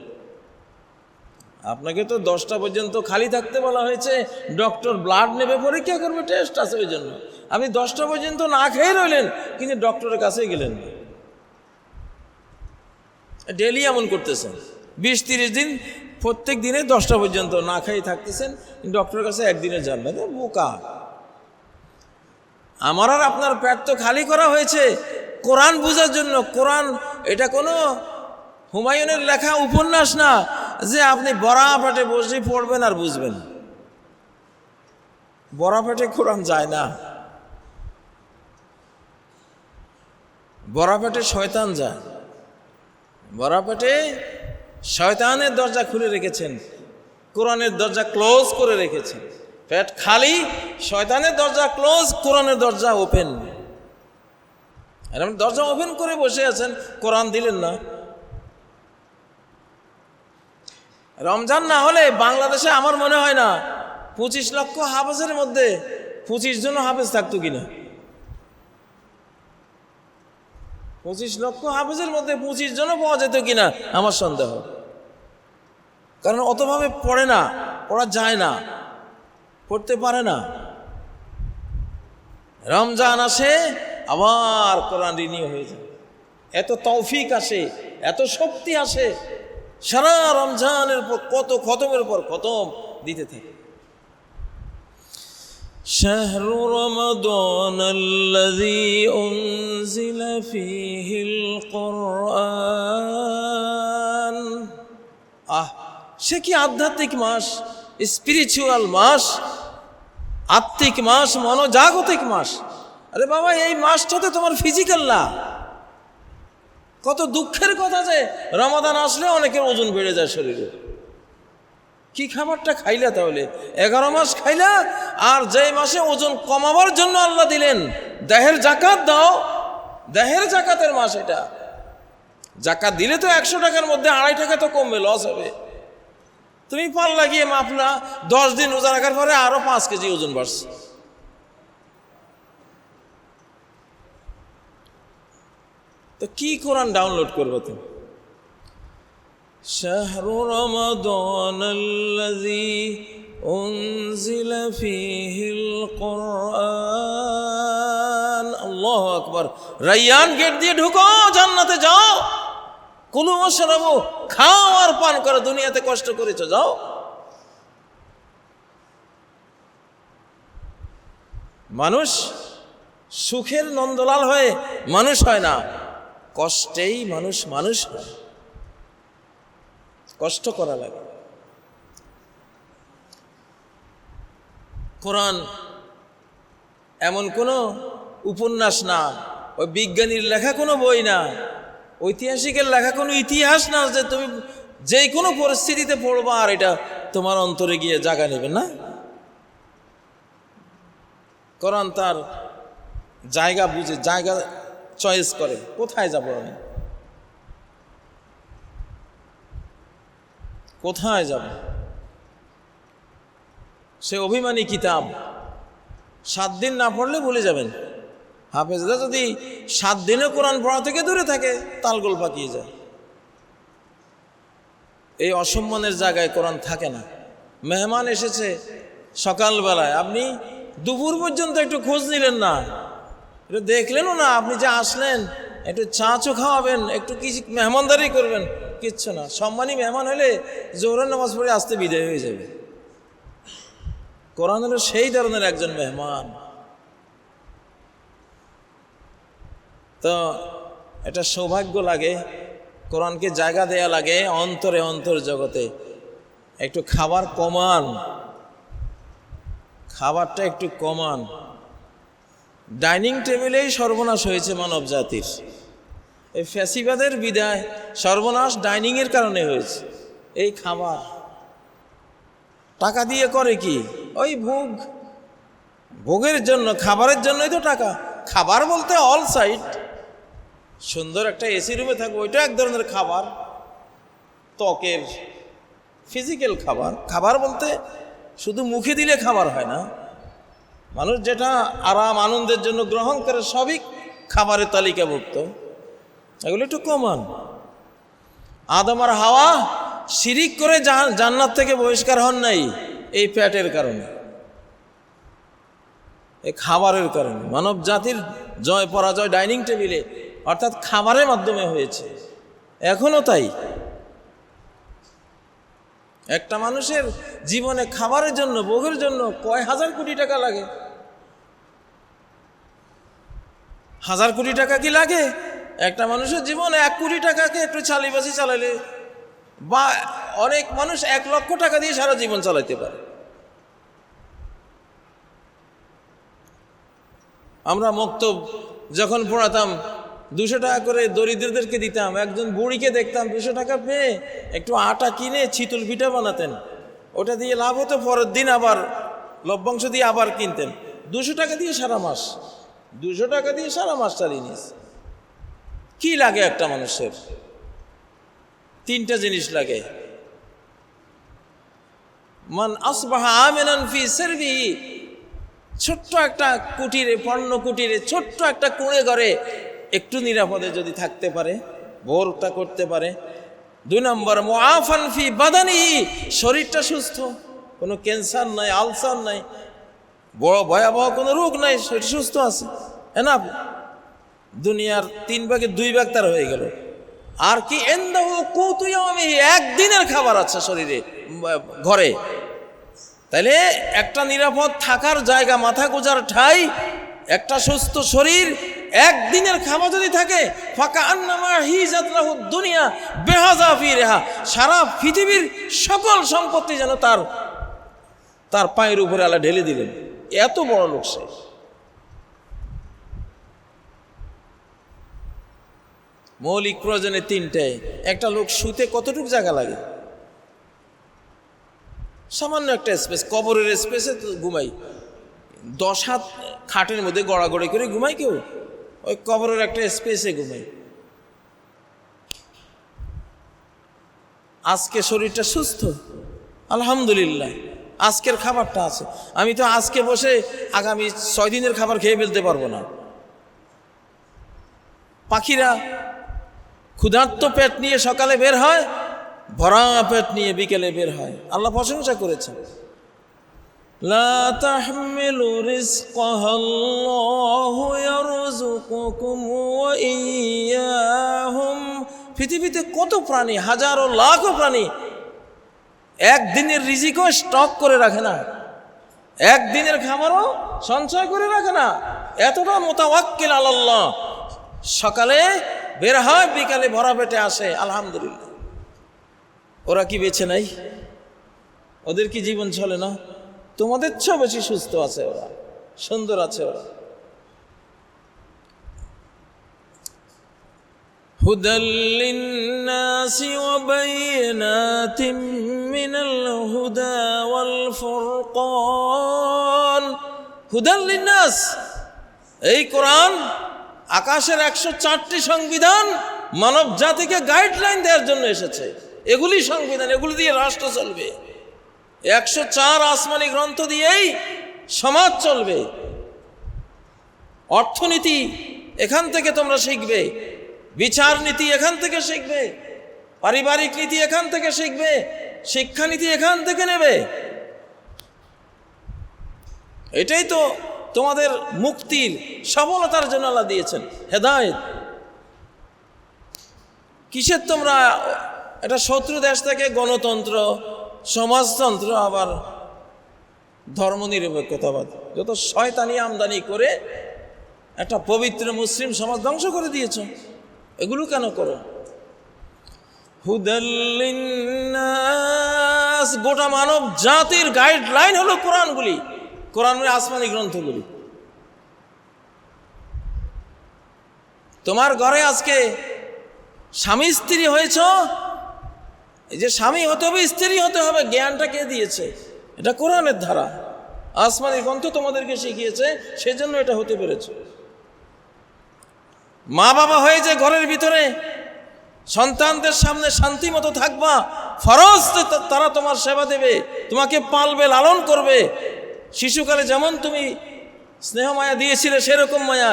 আপনাকে তো 10টা পর্যন্ত খালি থাকতে বলা হয়েছে। ডক্টর ব্লাড নেবে, পরীক্ষা করবে, টেস্ট আছে, ওই জন্য আপনি 10টা পর্যন্ত না খেয়ে রইলেন, কিন্তু ডক্টরের কাছেই গেলেন না। ডেলি এমন করতেছেন, 20-30 দিন, প্রত্যেক দিনে 10টা পর্যন্ত না খেয়ে থাকতেছেন, ডক্টরের কাছে একদিনে যান না। বোকা। আমার আর আপনার পেট তো খালি করা হয়েছে কোরআন বোঝার জন্য। কোরআন এটা কোনো হুমায়ুনের লেখা উপন্যাস না যে আপনি বড়া পেটে বসে পড়বেন আর বুঝবেন। বড়া পেটে কোরআন যায় না, বড়া পেটে শয়তান যায়। ভরা পেটে শয়তানের দরজা খুলে রেখেছেন, কোরআনের দরজা ক্লোজ করে রেখেছেন। পেট খালি, শয়তানের দরজা ক্লোজ, কোরআনের দরজা ওপেন। আর আপনি দরজা ওপেন করে বসে আছেন, কোরআন দিলেন না। রমজান না হলে বাংলাদেশে আমার মনে হয় না 25 লক্ষ হাফেজের মধ্যে 25 জন হাফেজ থাকতো কিনা। 25 লক্ষ হাফেজের মধ্যে 25 জনও পাওয়া যেত কিনা আমার সন্দেহ। কারণ অতভাবে পড়ে না, পড়া যায় না, পড়তে পারে না। রমজান আসে আবার কোরআন রিনিউ হয়ে যায়, এত তৌফিক আসে, এত শক্তি আসে, সারা রমজানের পর কত খতমের পর খতম দিতে থাকে। শাহরু রমাদান আল্লাযী উনজিলা ফীহিল কুরআন। সে কি আধ্যাত্মিক মাস, স্পিরিচুয়াল মাস, আত্মিক মাস, মনোজাগতিক মাস। আরে বাবা, এই মাসটাতে তোমার ফিজিক্যাল না। কত দুঃখের কথা যে রমাদান আসলে অনেকের ওজন বেড়ে যায় শরীরে। কি খাবারটা খাইলা তাহলে? 11 মাস খাইলা, আর যেই মাসে ওজন কমাবার জন্য আল্লাহ দিলেন দেহের জাকাত দাও, দেহের জাকাতের মাস এটা। জাকাত দিলে তো 100 টাকার মধ্যে 2.5 টাকা তো কমবে, লস হবে। তুমি পাল লাগিয়ে মাপলা, 10 দিন রোজা রাখার পরে আরো 5 কেজি ওজন বাড়ছে। তো কি কোরআন ডাউনলোড করবে তুমি? শাহরু রমাদানাল্লাযী উনজিলা ফীহিল কুরআন। আল্লাহু আকবার। রায়্যান গেট দিয়ে ঢুকো, জান্নাতে যাও। কুলু ওয়াশরাবু, খাও আর পান করো, দুনিয়াতে কষ্ট করেছো, যাও। মানুষ সুখের নন্দলাল হয়ে মানুষ হয় না, কষ্টেই মানুষ মানুষ হয়। কষ্ট করা লাগে। কোরআন এমন কোনো উপন্যাস না, ওই বিজ্ঞানীর লেখা কোনো বই না, ঐতিহাসিকের লেখা কোনো ইতিহাস না যে তুমি যে কোনো পরিস্থিতিতে পড়বা আর এটা তোমার অন্তরে গিয়ে জায়গা নেবে না। কোরআন তার জায়গা বুঝে, জায়গা চয়েস করে, কোথায় যাব আমি, কোথায় যাব। সে অভিমানী কিতাব, 7 দিন না পড়লে ভুলে যাবেন। হাফেজরা যদি 7 দিনে কোরআন পড়া থেকে দূরে থাকে, তালগোল পাকিয়ে যায়। এই অসম্মানের জায়গায় কোরআন থাকে না। মেহমান এসেছে সকালবেলায়, আপনি দুপুর পর্যন্ত একটু খোঁজ নিলেন না, একটু দেখলেনও না, আপনি যে আসলেন একটু চা চো খাওয়াবেন, একটু কি মেহমানদারি করবেন, কিচ্ছু না। সম্মানী মেহমান হলে জোহরের নামাজ পড়ে আসতে বিদায় হয়ে যাবে। কোরআন হলো সেই ধরনের একজন মেহমান। তো এটা সৌভাগ্য লাগে, কোরআনকে জায়গা দেয়া লাগে অন্তরে, অন্তর জগতে। একটু খাবার কমান, খাবারটা একটু কমান। ডাইনিং টেবিলেই সর্বনাশ হয়েছে মানব জাতির। এই ফ্যাসিবাদের বিদায় সর্বনাশ ডাইনিংয়ের কারণে হয়েছে। এই খাবার টাকা দিয়ে করে কি? ওই ভোগ, ভোগের জন্য, খাবারের জন্যই তো টাকা। খাবার বলতে অল সাইড, সুন্দর একটা এসি রুমে থাকবো, ওইটা এক ধরনের খাবার, ত্বকের ফিজিক্যাল খাবার। খাবার বলতে শুধু মুখে দিলে খাবার হয় না, মানুষ যেটা আরাম আনন্দের জন্য গ্রহণ করে সবই খাবারের তালিকাভুক্ত। এগুলো একটু কমান। আদম আর হাওয়া শিরিক করে জান্নাত থেকে বহিষ্কার হন নাই এই পেটের কারণে, এই খাবারের কারণে। মানব জাতির জয় পরাজয় ডাইনিং টেবিলে, অর্থাৎ খাবারের মাধ্যমে হয়েছে, এখনো তাই। একটা মানুষের জীবনে খাবারের জন্য, ভোগের জন্য কয় হাজার কোটি টাকা লাগে। 1000 কোটি টাকা কি লাগে? একটা মানুষের জীবনে 1 কোটি টাকাকে একটু চালিবাসি চালাইলে, বা অনেক মানুষ 1 লক্ষ টাকা দিয়ে সারা জীবন চালাইতে পারে। আমরা মক্তব যখন পড়াতাম, 200 টাকা করে দরিদ্রদেরকে দিতাম। একজন বুড়িকে দেখতাম 200 টাকা পেয়ে একটু আটা কিনে চিতল পিঠা বানাতেন, ওটা দিয়ে লাভ হতো, পরের দিন আবার লভ্যাংশ দিয়ে আবার কিনতেন। 200 টাকা দিয়ে সারা মাস, 200 টাকা দিয়ে সারা মাস চালিয়ে নিয়েছে। কি লাগে একটা মানুষের? 3টা জিনিস লাগে। মান আসবাহা আমিনান ফি সিরবিহি, ছোট্ট একটা কুটিরে, পণ্য কুটিরে, ছোট্ট একটা কুঁড়ে ঘরে একটু নিরাপদে যদি থাকতে পারে, ভোরটা করতে পারে। 2 নম্বর মুআফান ফি বাদানিহি, শরীরটা সুস্থ, কোনো ক্যান্সার নাই, আলসার নাই, বড় ভয়াবহ কোনো রোগ নাই, শরীর সুস্থ আছে, এনাফ। দুনিয়ার 3 ভাগের 2 ভাগ তার হয়ে গেল। আর কি ইনদাহু কুতু ইয়াউমিহি, একদিনের খাবার আছে শরীরে, ঘরে। তাইলে একটা নিরাপদ থাকার জায়গা, মাথা গোজার ঠাঁই, একটা সুস্থ শরীর, একদিনের খাবার যদি থাকে, ফাকা আন্নামা হিজাত লাহু দুনিয়া বিহাযা ফিহা, সারা পৃথিবীর সকল সম্পত্তি যেন তার পায়ের উপরে আল্লাহ ঢেলে দিলেন। এত বড় লোক সে। মৌলিক প্রয়োজনে 3টায়। একটা লোক শুতে কতটুকু জায়গা লাগে? সামান্য একটা স্পেস, কবরের স্পেসে তো ঘুমাই, 10 হাত খাটের মধ্যে গড়াগড়ি করে ঘুমাই কেউ, ওই কবরের একটা স্পেসে ঘুমাই। আজকে শরীরটা সুস্থ, আলহামদুলিল্লাহ, আজকের খাবারটা আছে। আমি তো আজকে বসে আগামী 6 দিনের খাবার খেয়ে ফেলতে পারবো না। পাখিরা ক্ষুধার্ত পেট নিয়ে সকালে বের হয়, ভরা পেট নিয়ে বিকেলে বের হয়। আল্লাহ প্রশংসা করেছেন, লা তাহমিলু রিজকাল্লাহু ইয়ারযুকুকুম ওয়া ইয়্যাহুম। পৃথিবীতে কত প্রাণী, হাজারো লাখো প্রাণী একদিনের রিজিকও স্টক করে রাখে না, একদিনের খাবারও সঞ্চয় করে রাখে না। এতটা মুতাওয়াক্কিল আলাল্লাহ। সকালে বের হয়, বিকালে ভরা পেটে আসে, আলহামদুলিল্লাহ। ওরা কি বেঁচে নাই? ওদের কি জীবন চলে না? তোমাদের চেয়েও বেশি সুস্থ আছে ওরা, সুন্দর আছে ওরা। হুদাল লিন্নাসি ওয়া বাইয়িনাতিম মিনাল হুদা ওয়াল ফুরকান। হুদাল লিন্নাস, এই কোরআন আকাশের 104টি সংবিধান মানব জাতিকে গাইডলাইন দেওয়ার জন্য এসেছে। এগুলি সংবিধান, এগুলি দিয়ে রাষ্ট্র চলবে। 104 আসমানি গ্রন্থ দিয়েই সমাজ চলবে। অর্থনীতি এখান থেকে তোমরা শিখবে, বিচার নীতি এখান থেকে শিখবে, পারিবারিক নীতি এখান থেকে শিখবে, শিক্ষানীতি এখান থেকে নেবে। এটাই তো তোমাদের মুক্তির, সফলতার জন্য আল্লাহ দিয়েছেন হেদায়েত। কিসের তোমরা এটা শত্রু দেশ থেকে গণতন্ত্র, সমাজতন্ত্র, আবার ধর্মনিরপেক্ষতাবাদ, যত শয়তানি আমদানি করে একটা পবিত্র মুসলিম সমাজ ধ্বংস করে দিয়েছ। এগুলো কেন করো? হুদাল লিন্নাস, গোটা মানব জাতির গাইডলাইন হলো কোরআনগুলি, কোরআনের আসমানি গ্রন্থগুলি। তোমার ঘরে আজকে স্বামী স্ত্রী হয়েছ, এই যে স্বামী হতে হবে, স্ত্রী হতে হবে, জ্ঞানটা কে দিয়েছে? এটা কোরআনের ধারা, আসমানি গ্রন্থ তোমাদেরকে শিখিয়েছে, সেজন্য এটা হতে পেরেছে। মা বাবা হয়ে যে ঘরের ভিতরে সন্তানদের সামনে শান্তি মতো থাকবা, ফরজ তারা তোমার সেবা দেবে, তোমাকে পালবে, লালন করবে। শিশুকালে যেমন তুমি স্নেহ মায়া দিয়েছিলে সেরকম মায়া।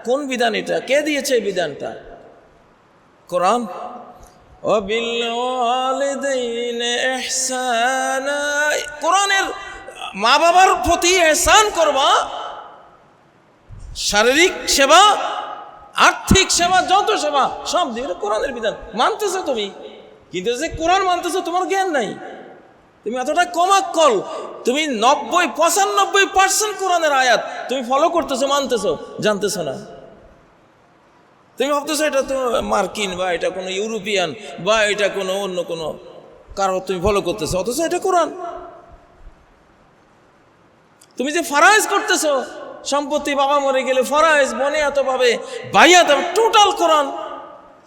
কোন বিধান এটা? কে দিয়েছে এই বিধানটা? কোরআন। কোরআনের মা বাবার প্রতি ইহসান করবা, শারীরিক সেবা, আর্থিক সেবা, যত সেবা সব দিবে। কোরআনের বিধান মানতেছ তুমি, কিন্তু যে কোরআন মানতেছ তোমার জ্ঞান নাই, তুমি এতটা কমাক্কল, তুমি 90-95% কোরআনের আয়াত তুমি ফলো করতেছো, মানতেছো, জানতেছো না। তুমি ভাবতেছো এটা তো মার্কিন বা এটা কোনো ইউরোপিয়ান বা এটা কোনো অন্য কোনো কারো তুমি ফলো করতেছো, অথচ এটা কোরআন। তুমি যে ফারাইজ করতেছো সম্পত্তি বাবা মরে গেলে ফরায়েজ বনে এত পাবে, বাইয়াত হবে, টোটাল কোরআন।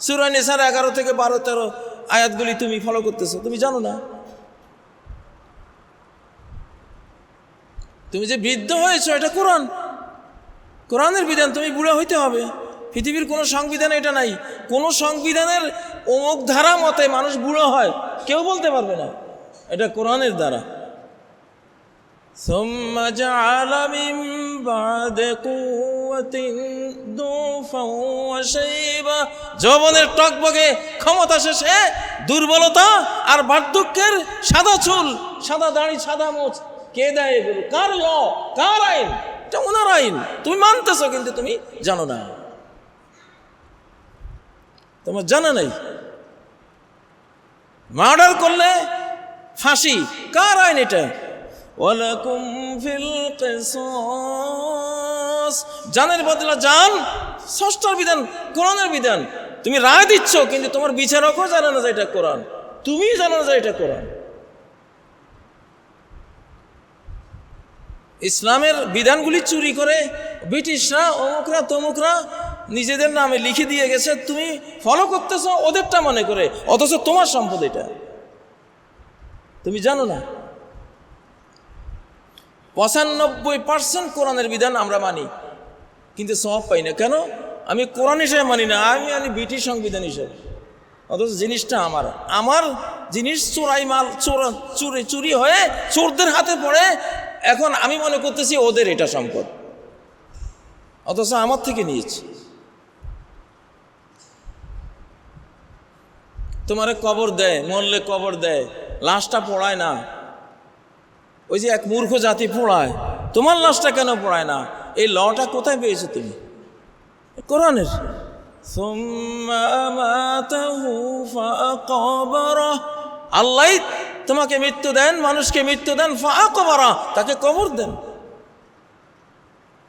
সূরা নিসার 11 থেকে 12-13 আয়াতগুলি তুমি ফলো করতেছো, তুমি জানো না? তুমি যে বৃদ্ধ হয়েছো এটা কোরআন, কোরআনের বিধান। তুমি বুড়া হইতে হবে। পৃথিবীর কোনো সংবিধানে এটা নাই। কোনো সংবিধানের অমুক ধারা মতে মানুষ বুড়ো হয় কেউ বলতে পারবে না, এটা কোরআনের দ্বারা। ثم جعل من بعد قوة ضعفا وشيبا, যৌবনের টকবগে ক্ষমতা শেষে দুর্বলতা আর বার্ধক্যের সাদা চুল, সাদা দাড়ি, সাদা মোচ। কে দেয় এগুলো? কার ল, কার আইন? এটা ওনার আইন। তুমি মানতেছো কিন্তু তুমি জানো না, তোমার জানা নাই। মার্ডার করলে ফাঁসি, কার আইন এটা? ওয়ালাকুম ফিল কিসাস, জানের বদলা জান, স্রষ্টার বিধান, কোরআনের বিধান। তুমি রায় দিচ্ছ কিন্তু তোমার বিচারকও জানে না যে এটা কোরআন, তুমি জানো না যে এটা কোরআন। ইসলামের বিধানগুলি চুরি করে ব্রিটিশরা, অমুকরা তমুকরা নিজেদের নামে লিখে দিয়ে গেছে, তুমি ফলো করতেছ ওদেরটা মনে করে, অথচ তোমার সম্পদ এটা, তুমি জানো না। 95% কোরআনের বিধান আমরা মানি কিন্তু সওয়াব পাই না। কেন? আমি কোরআন হিসেবে মানি না, আমি মানি ব্রিটিশ সংবিধান হিসেবে, অথচ জিনিসটা আমার। আমার জিনিস চোরাই মাল, চুরি হয়ে চোরদের হাতে পড়ে, এখন আমি মনে করতেছি ওদের এটা সম্পদ, অথচ আমার থেকে নিয়েছি। তোমারে কবর দেয়, মরলে কবর দেয়, লাশটা পোড়ায় না। ওই যে এক মূর্খ জাতি পোড়ায়, তোমার লাশটা কেন পোড়ায় না? এই লটা কোথায় পেয়েছো তুমি? কোরআনের। আল্লাহ তোমাকে মৃত্যু দেন, মানুষকে মৃত্যু দেন, ফাআকবারা, তাকে কবর দেন।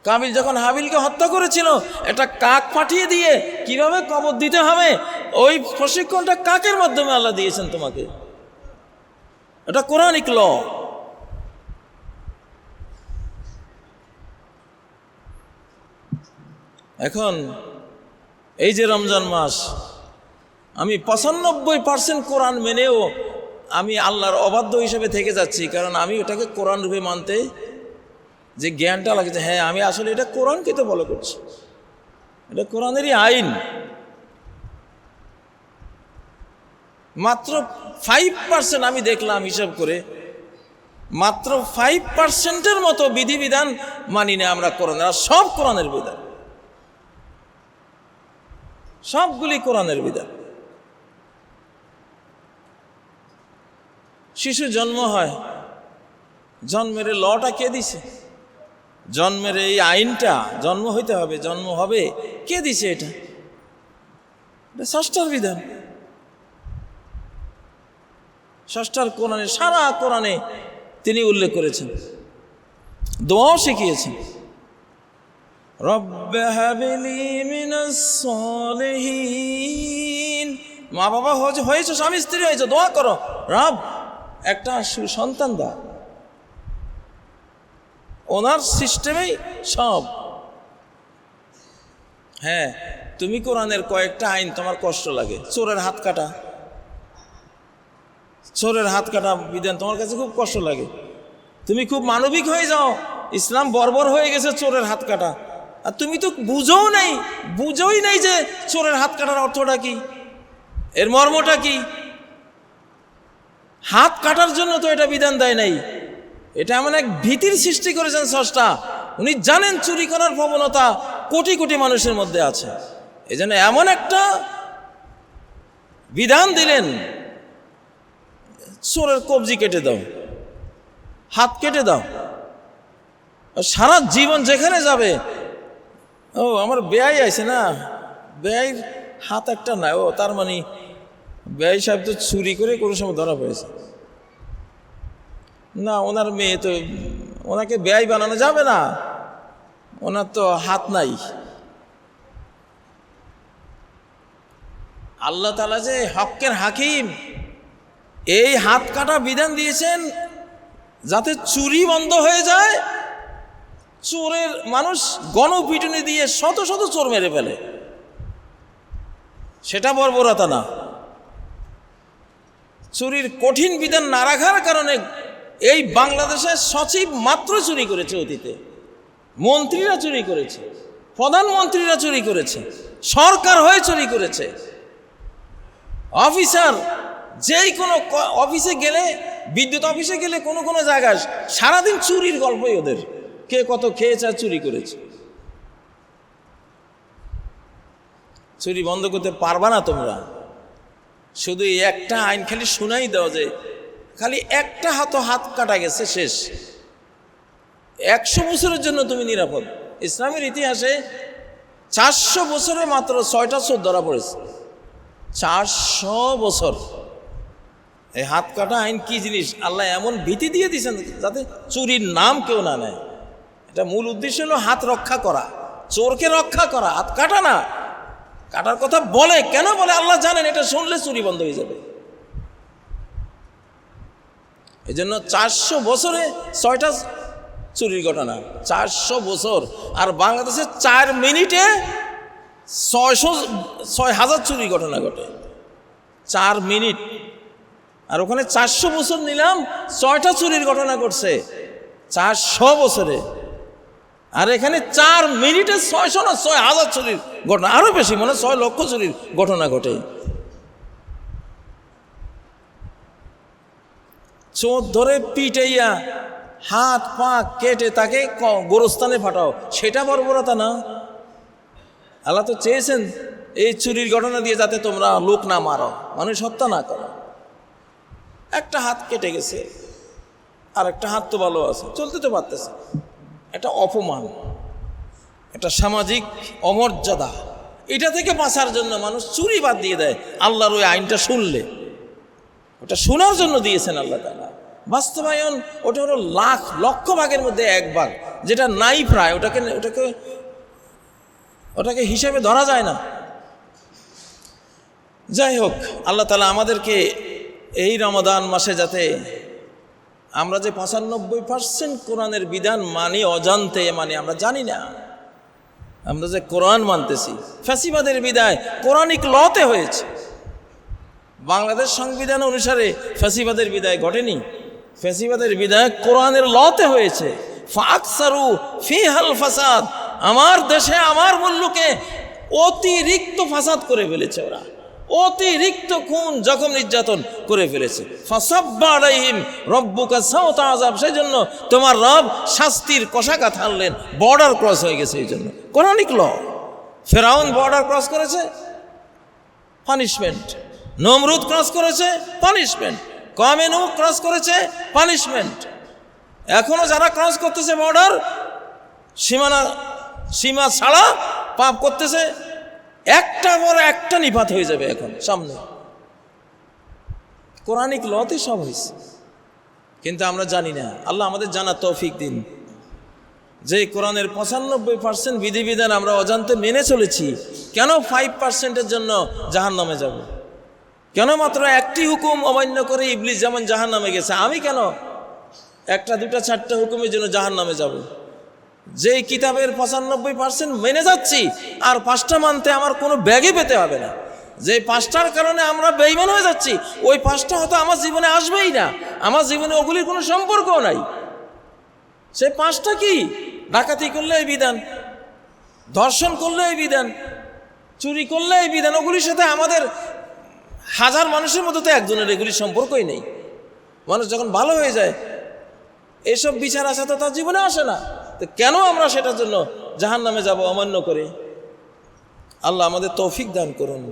কাবিল যখন হাবিলকে হত্যা করেছিল, একটা কাক পাঠিয়ে দিয়ে কিভাবে কবর দিতে হবে ওই প্রশিক্ষণটা কাকের মাধ্যমে আল্লাহ দিয়েছেন তোমাকে। এটা কোরআনিক ল। এখন এই যে রমজান মাস, আমি 95% কোরআন মেনেও আমি আল্লাহর অবাধ্য হিসেবে থেকে যাচ্ছি, কারণ আমি ওটাকে কোরআন রূপে মানতে যে জ্ঞানটা লাগছে, হ্যাঁ আমি আসলে এটা কোরআনকে তো ফলো করছি, এটা কোরআনেরই আইন। মাত্র 5% আমি দেখলাম হিসাব করে, মাত্র 5%-এর মতো বিধিবিধান মানি না আমরা কোরআনের, আর সব কোরআনের বিধান, সবগুলি কোরআনের বিধান। শিশু জন্ম হয়, জন্মের লটা কে দিছে? জন্মের এই আইনটা, জন্ম হইতে হবে, জন্ম হবে, কে দিছে? এটা স্রষ্টার বিধান। স্রষ্টার কোরআনে, সারা কোরআনে তিনি উল্লেখ করেছেন, দোয়াও শিখিয়েছেন। রব্বে হাবলি মিনাস সালিহিন, মা বাবা হয়েছে, স্বামী স্ত্রী হয়েছে, দোয়া করো, রব একটা সুসন্তান দাও। ওনার সিস্টেমেই সব। হ্যাঁ, তুমি কোরআনের কয়েকটা আইন তোমার কষ্ট লাগে, চোরের হাত কাটা, চোরের হাত কাটা বিধান তোমার কাছে খুব কষ্ট লাগে, তুমি খুব মানবিক হয়ে যাও, ইসলাম বর্বর হয়ে গেছে চোরের হাত কাটা, আর তুমি তো বুঝোই নাই যে চোরের হাত কাটার অর্থটা কি, এর মর্মটা কি। হাত কাটার জন্য তো এটা বিধান দেয় নাই, এটা এমন এক ভীতির সৃষ্টি করেছেন স্রষ্টা। উনি জানেন চুরি করার প্রবণতা কোটি কোটি মানুষের মধ্যে আছে, এজন্য এমন একটা বিধান দিলেন, চোরের কবজি কেটে দাও, হাত কেটে দাও, সারা জীবন যেখানে যাবে, ও আমার বেয়াই আছে না, বেয়াইর হাত একটা নাই, ও তার মানে বেয়াই সাহেব তো চুরি করে কোনো সময় ধরা পড়েছে না, ওনার মেয়ে তো, ওনাকে বেয়াই বানানো যাবে না, ওনার তো হাত নাই। আল্লাহ তাআলা যে হকের হাকিম, এই হাত কাটা বিধান দিয়েছেন যাতে চুরি বন্ধ হয়ে যায়, চোরের মানুষ গণপিটুনি দিয়ে শত শত চোর মেরে ফেলে, সেটা বর্বরতা না। চুরির কঠিন বিধান না রাখার কারণে এই বাংলাদেশের সচিব মাত্র চুরি করেছে, অতীতে মন্ত্রীরা চুরি করেছে, প্রধানমন্ত্রীরা চুরি করেছে, সরকার হয়ে চুরি করেছে, অফিসার যেই কোনো অফিসে গেলে, বিদ্যুৎ অফিসে গেলে কোনো কোনো জায়গায় সারাদিন চুরির গল্পই ওদের, কে কত খেয়েছে আর চুরি করেছে। চুরি বন্ধ করতে পারবা না তোমরা, শুধু একটা আইন খালি শুনাই দাও যে খালি একটা হাত কাটা গেছে, শেষ। 100 বছরের জন্য তুমি নিরাপদ। ইসলামের ইতিহাসে 400 বছরে মাত্র 6টা চোর ধরা পড়েছে। 400 বছর। এই হাত কাটা আইন কি জিনিস আল্লাহ এমন ভীতি দিয়ে দিয়েছেন যাতে চুরির নাম কেউ না নেয়। এটা মূল উদ্দেশ্য হলো হাত রক্ষা করা, চোরকে রক্ষা করা, হাত কাটা না। কাটার কথা বলে কেন বলে আল্লাহ জানেন, এটা শুনলে চুরি বন্ধ হয়ে যাবে। এই জন্য 400 বছরে 6টা চুরির ঘটনা, 400 বছর। আর বাংলাদেশে 4 মিনিটে 6,000 চুরির ঘটনা ঘটে, 4 মিনিট। আর ওখানে 400 বছর নিলাম, 6টা চুরির ঘটনা ঘটছে 400 বছরে। আর এখানে 4 মিনিটে 600 না 6,000 চুরির ঘটনা, আরো বেশি, মনে 6 লক্ষ চুরির ঘটনা ঘটে। চোর ধরে পিটাইয়া হাত পা কেটে তাকে গোরস্থানে পাঠাও, সেটা বর্বরতা না? আল্লাহ তো চেয়েছেন এই চুরির ঘটনা দিয়ে যাতে তোমরা লোক না মারো, মানুষ হত্যা না করো। একটা হাত কেটে গেছে, আর একটা হাত তো ভালো আছে, চলতে তো পারতেছে। এটা অপমান, এটা সামাজিক অমর্যাদা। এটা থেকে বাঁচার জন্য মানুষ চুরি বাদ দিয়ে দেয়। আল্লাহর ওই আইনটা শুনলে, ওটা শোনার জন্য দিয়েছেন আল্লাহ তাআলা। বাস্তবায়ন ওটা হলো লাখ লক্ষ ভাগের মধ্যে 1 ভাগ, যেটা নাই প্রায়, ওটাকে হিসেবে ধরা যায় না। যাই হোক, আল্লাহ তাআলা আমাদেরকে এই রমাদান মাসে যাতে আমরা যে 95% কোরআনের বিধান মানি, অজান্তে মানি, আমরা জানি না। আমরা যে কোরআন মানতেছি, ফ্যাসিবাদের বিদায় কোরআনিক লতে হয়েছে। বাংলাদেশ সংবিধান অনুসারে ফ্যাসিবাদের বিদায় ঘটেনি, ফ্যাসিবাদের বিদায় কোরআনের লতে হয়েছে। ফাকসারু ফিহাল ফাসাদ, আমার দেশে আমার মুল্লুকে অতিরিক্ত ফাসাদ করে ফেলেছে ওরা, অতিরিক্ত খুন জখম নির্যাতন করে ফেলেছে। ফাসাব্বা আলাইহিম রব্বুকা সাওতা আযাব, সেই জন্য তোমার রব শাস্তির কষাঘাত হানলেন, বর্ডার ক্রস হয়ে গেছে। এই জন্য কোরআনিক ল। ফেরাউন বর্ডার ক্রস করেছে, পানিশমেন্ট। নমরুদ ক্রস করেছে, পানিশমেন্ট। কওমে নূহ ক্রস করেছে, পানিশমেন্ট। এখনো যারা ক্রস করতেছে বর্ডার, সীমা ছাড়া পাপ করতেছে, একটা পর একটা নিপাত হয়ে যাবে এখন সামনে। কোরআনিক লতে সব হয়েছে, কিন্তু আমরা জানি না। আল্লাহ আমাদের জানার তৌফিক দিন যে কোরআনের 95% বিধিবিধান আমরা অজান্তে মেনে চলেছি। কেন 5%-এর জন্য জাহান্নামে যাব? কেন মাত্র একটি হুকুম অমান্য করে ইবলিস যেমন জাহান্নামে গেছে, আমি কেন 1টা 2টা 4টা হুকুমের জন্য জাহান্নামে যাব? যেই কিতাবের 95% মেনে যাচ্ছি, আর 5টা মানতে আমার কোনো ব্যাগই পেতে হবে না। যে 5টার কারণে আমরা বেঈমান হয়ে যাচ্ছি, ওই 5টা হয়তো আমার জীবনে আসবেই না, আমার জীবনে ওগুলির কোনো সম্পর্কও নাই। সেই 5টা কি? ডাকাতি করলে এই বিধান, ধর্ষণ করলে এই বিধান, চুরি করলে এই বিধান। ওগুলির সাথে আমাদের হাজার মানুষের মধ্যে তো একজনের এগুলির সম্পর্কই নেই। মানুষ যখন ভালো হয়ে যায়, এইসব বিচার আসা তো তার জীবনে আসে না। তো কেন আমরা সেটার জন্য জাহান্নামে যাব অমান্য করে? আল্লাহ আমাদের তৌফিক দান করুন।